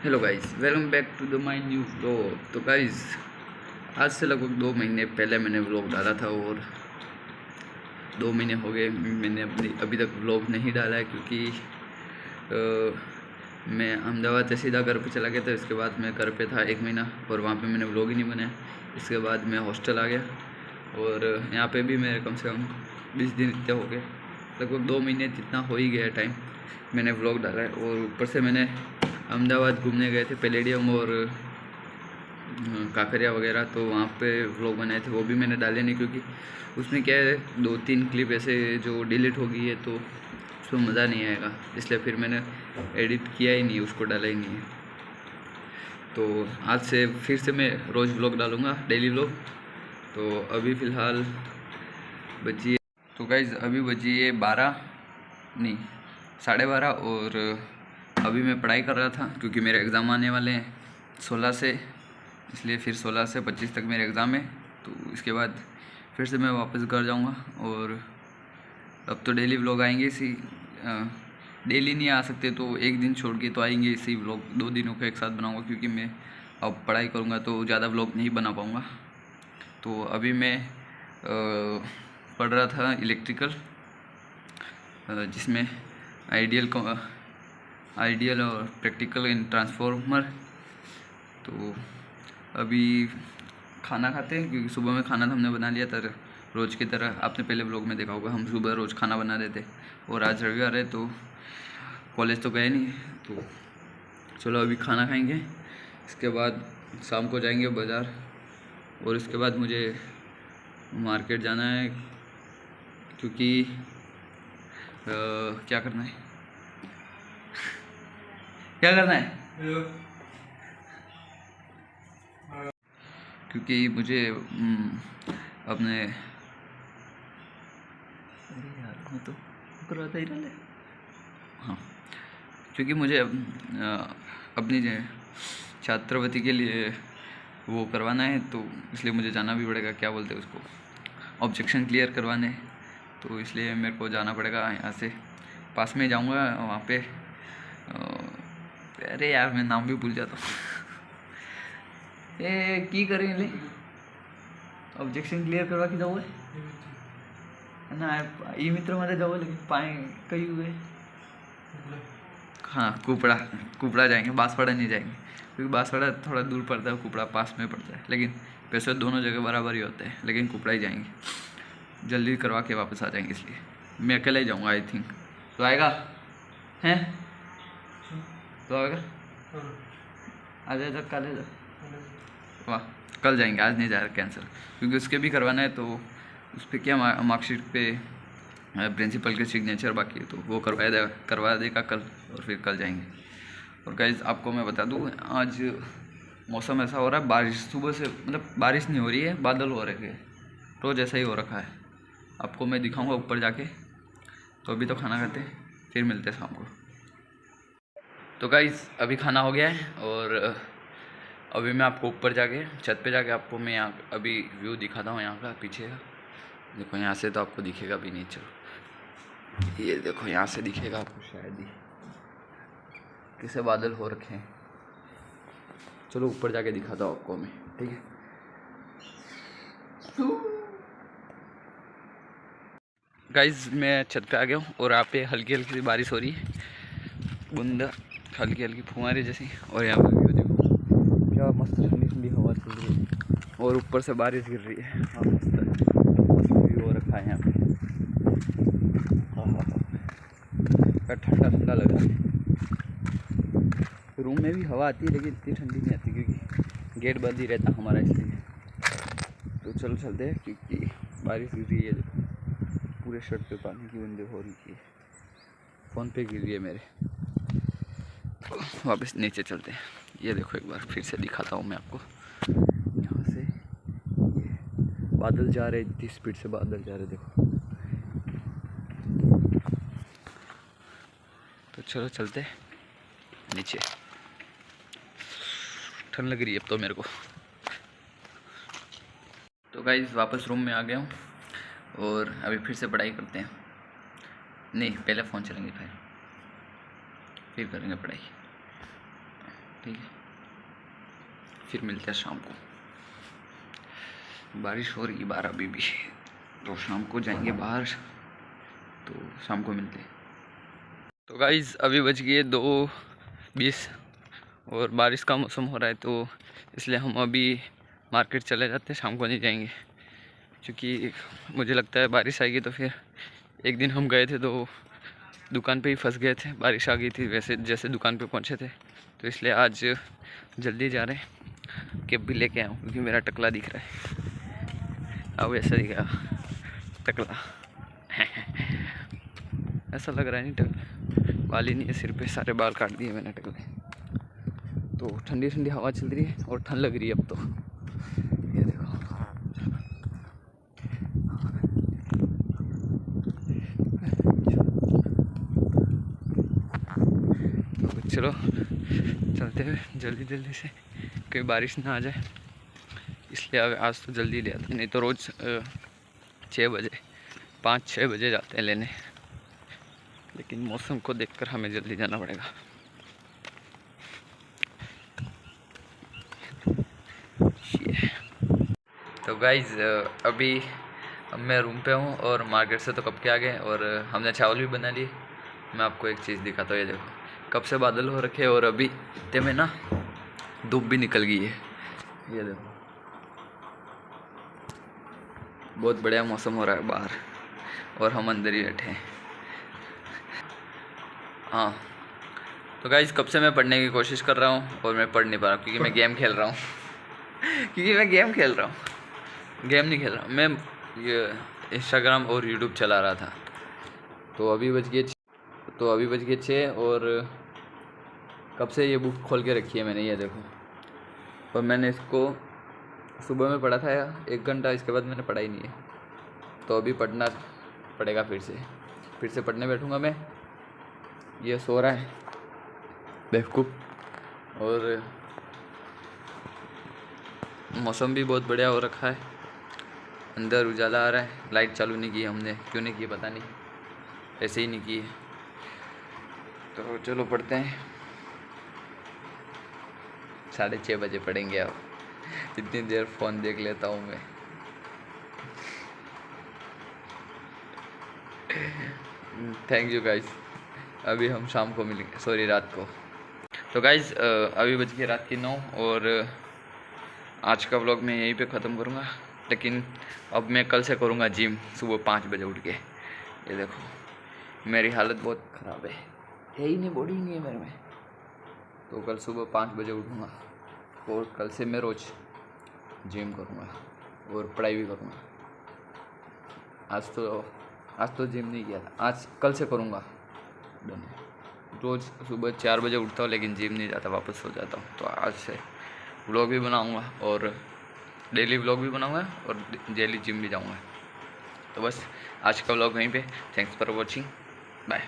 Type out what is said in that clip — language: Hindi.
Hello guys, welcome back to the my new vlog. तो गाइस, आज से लगभग 2 महीने पहले मैंने व्लॉग डाला था और 2 महीने हो गए मैंने अभी तक व्लॉग नहीं डाला है, क्योंकि मैं अहमदाबाद से सीधा घर पे चला गया था। इसके बाद मैं घर पे था 1 महीना और वहाँ पे मैंने व्लॉग ही नहीं बनाया। इसके बाद मैं हॉस्टल आ गया और यहाँ पे भी मेरे कम से कम 20 दिन इतने हो गए, लगभग 2 महीने जितना हो ही गया टाइम मैंने व्लॉग डाला है। और ऊपर से मैंने अहमदाबाद घूमने गए थे, पैलेडियम और काकरिया वगैरह, तो वहाँ पे व्लॉग बनाए थे। वो भी मैंने डाले नहीं, क्योंकि उसमें क्या है 2-3 क्लिप ऐसे जो डिलीट हो गई है, तो उसमें मज़ा नहीं आएगा, इसलिए फिर मैंने एडिट किया ही नहीं, उसको डाला ही नहीं है। तो आज से फिर से मैं रोज़ व्लॉग डालूँगा, डेली व्लॉग। तो अभी फ़िलहाल बची, तो गाइज़ अभी बची है 12 नहीं 12:30 और अभी मैं पढ़ाई कर रहा था, क्योंकि मेरे एग्ज़ाम आने वाले हैं 16 से, इसलिए फिर 16 से 25 तक मेरे एग्ज़ाम है। तो इसके बाद फिर से मैं वापस घर जाऊंगा। और अब तो डेली व्लॉग आएंगे इसी, डेली नहीं आ सकते तो एक दिन छोड़ के तो आएंगे इसी व्लॉग, 2 दिनों को एक साथ बनाऊंगा, क्योंकि मैं अब पढ़ाई करूंगा तो ज़्यादा व्लॉग नहीं बना पाऊँगा। तो अभी मैं पढ़ रहा था इलेक्ट्रिकल, जिसमें आइडियल और प्रैक्टिकल इन ट्रांसफॉर्मर। तो अभी खाना खाते हैं, क्योंकि सुबह में खाना तो हमने बना लिया था रोज़ की तरह। आपने पहले ब्लॉग में देखा होगा, हम सुबह रोज़ खाना बना देते। और आज रविवार है तो कॉलेज तो गए नहीं, तो चलो अभी खाना खाएंगे। इसके बाद शाम को जाएंगे बाज़ार, और इसके बाद मुझे मार्केट जाना है, क्योंकि क्या करना है क्या करना है क्योंकि मुझे अपने, अरे यार मैं तो करवाता ही रहा। हाँ, क्योंकि मुझे अपनी छात्रवृत्ति के लिए वो करवाना है, तो इसलिए मुझे जाना भी पड़ेगा, क्या बोलते हैं उसको, ऑब्जेक्शन क्लियर करवाने। तो इसलिए मेरे को जाना पड़ेगा। यहाँ से पास में जाऊँगा वहाँ पे, अरे यार मैं नाम भी भूल जाता हूँ। ए की करें ले ऑब्जेक्शन क्लियर करवा के जाओ ना, ई मित्र मध्ये जाओ, लेकिन पाए कहीं हुए। हाँ, कुपड़ा जाएंगे, बांसवाड़ा नहीं जाएंगे, क्योंकि बांसवाड़ा थोड़ा दूर पड़ता है, कुपड़ा पास में पड़ता है। लेकिन पैसे दोनों जगह बराबर ही होते हैं, लेकिन कुपड़ा ही जाएंगे, जल्दी करवा के वापस आ जाएंगे। इसलिए मैं अकेले ही जाऊँगा आई थिंक। तो आएगा हैं, तो आएगा, आ जाए जब कल है। वाह, कल जाएंगे, आज नहीं जा रहा, कैंसिल, क्योंकि उसके भी करवाना है। तो उस पर क्या मार्कशीट पे प्रिंसिपल के सिग्नेचर बाकी है, तो वो करवा देगा कल, और फिर कल जाएंगे। और गाइस आपको मैं बता दूँ, आज मौसम ऐसा हो रहा है, बारिश सुबह से, मतलब बारिश नहीं हो रही है, बादल हो रखे हैं, रोज़ ऐसा ही हो रखा है। आपको मैं दिखाऊंगा ऊपर जाके। तो अभी तो खाना खाते हैं, फिर मिलते हैं शाम को। तो गाइस अभी खाना हो गया है, और अभी मैं आपको ऊपर जाके, छत पे जाके आपको मैं यहाँ अभी व्यू दिखाता हूँ, यहाँ का पीछे का। देखो यहाँ से तो आपको दिखेगा भी नहीं, चलो ये देखो यहाँ से दिखेगा आपको शायद ही, कैसे बादल हो रखे हैं। चलो ऊपर जाके दिखाता हूँ आपको मैं, ठीक है। गाइस मैं छत पे आ गया हूँ, और यहाँ पे हल्की हल्की सी बारिश हो रही है, बूंदा हल्की हल्की फुहारे जैसी। और यहाँ पर भी देखो क्या मस्त ठंडी ठंडी हवा चल रही है, और ऊपर से बारिश गिर रही है। हाँ, मस्त व्यू हो रखा है यहाँ पे। हाँ हाँ हाँ, क्या ठंडा ठंडा लग रहा है। रूम में भी हवा आती है, लेकिन इतनी ठंडी नहीं आती, क्योंकि गेट बंद ही रहता हमारा, इसलिए। तो चलो चलते हैं, क्योंकि बारिश गिर रही है, देखो पूरे शर्ट पे पानी की बूंदें हो रही है, फ़ोन पे गिर रही है मेरे। वापस नीचे चलते हैं। ये देखो एक बार फिर से दिखाता हूँ मैं आपको, यहाँ से ये बादल जा रहे, इतनी स्पीड से बादल जा रहे, देखो। तो चलो चलते नीचे, ठंड लग रही है अब तो मेरे को। तो गाइस वापस रूम में आ गया हूँ, और अभी फिर से पढ़ाई करते हैं। नहीं, पहले फ़ोन चलेंगे, फिर करेंगे पढ़ाई। ठीक है, फिर मिलते हैं शाम को। बारिश हो रही बाहर अभी भी, तो शाम को जाएंगे बाहर, तो शाम को मिलते हैं। तो गाइज़ अभी बज गए 2:20 और बारिश का मौसम हो रहा है, तो इसलिए हम अभी मार्केट चले जाते हैं, शाम को नहीं जाएंगे, क्योंकि मुझे लगता है बारिश आएगी। तो फिर एक दिन हम गए थे तो दुकान पे ही फंस गए थे, बारिश आ गई थी वैसे जैसे दुकान पे पहुंचे थे, तो इसलिए आज जल्दी जा रहे हैं। कैब भी लेके आया हूँ क्योंकि मेरा टकला दिख रहा है, अब ऐसा दिखा टकला ऐसा लग रहा है नहीं, टकला बाल ही नहीं है सिर पे, सारे बाल काट दिए मैंने टकले। तो ठंडी ठंडी हवा चल रही है और ठंड लग रही है अब तो, ये देखो। तो चलो चलते हुए जल्दी जल्दी से, कोई बारिश ना आ जाए, इसलिए आज तो जल्दी लिया था, नहीं तो रोज़ 6 बजे 5-6 बजे जाते हैं लेने, लेकिन मौसम को देखकर हमें जल्दी जाना पड़ेगा। तो गाइज़ अभी मैं रूम पे हूँ और मार्केट से तो कब के आ गए, और हमने चावल भी बना लिए। मैं आपको एक चीज़ दिखाता हूँ, ये देखो कब से बादल हो रखे हैं और अभी इतने में ना धूप भी निकल गई है, ये देखो बहुत बढ़िया मौसम हो रहा है बाहर और हम अंदर ही बैठे हैं। हाँ तो गाइज़ कब से मैं पढ़ने की कोशिश कर रहा हूँ और मैं पढ़ नहीं पा रहा क्योंकि मैं गेम खेल रहा हूँ गेम नहीं खेल रहा हूँ मैं, ये इंस्टाग्राम और यूट्यूब चला रहा था। तो अभी बज गए 6 और कब से ये बुक खोल के रखी है मैंने, ये देखो। और मैंने इसको सुबह में पढ़ा था 1 घंटा, इसके बाद मैंने पढ़ा ही नहीं है, तो अभी पढ़ना पड़ेगा फिर से पढ़ने बैठूँगा मैं। ये सो रहा है बेवकूफ़, और मौसम भी बहुत बढ़िया हो रखा है, अंदर उजाला आ रहा है। लाइट चालू नहीं की हमने, क्यों नहीं की पता नहीं, ऐसे ही नहीं की है। तो चलो पढ़ते हैं, 6:30 बजे पढ़ेंगे। अब इतनी देर फ़ोन देख लेता हूँ मैं। थैंक यू गाइस, अभी हम शाम को मिलेंगे, सॉरी रात को। तो गाइस अभी बज गए रात की 9 और आज का व्लॉग मैं यहीं पे ख़त्म करूँगा, लेकिन अब मैं कल से करूँगा जिम सुबह 5 बजे उठ के। ये देखो मेरी हालत बहुत ख़राब है ही नहीं, बॉडी नहीं है मेरे में। तो कल सुबह 5 बजे उठूँगा और कल से मैं रोज़ जिम करूँगा और पढ़ाई भी करूँगा। आज तो जिम नहीं किया था, आज कल से करूँगा। रोज़ सुबह 4 बजे उठता हूँ लेकिन जिम नहीं जाता, वापस सो जाता हूँ। तो आज से व्लॉग भी बनाऊँगा और डेली व्लॉग भी बनाऊँगा और डेली जिम भी जाऊँगा। तो बस आज का व्लॉग वहीं पे। Thanks for watching, bye.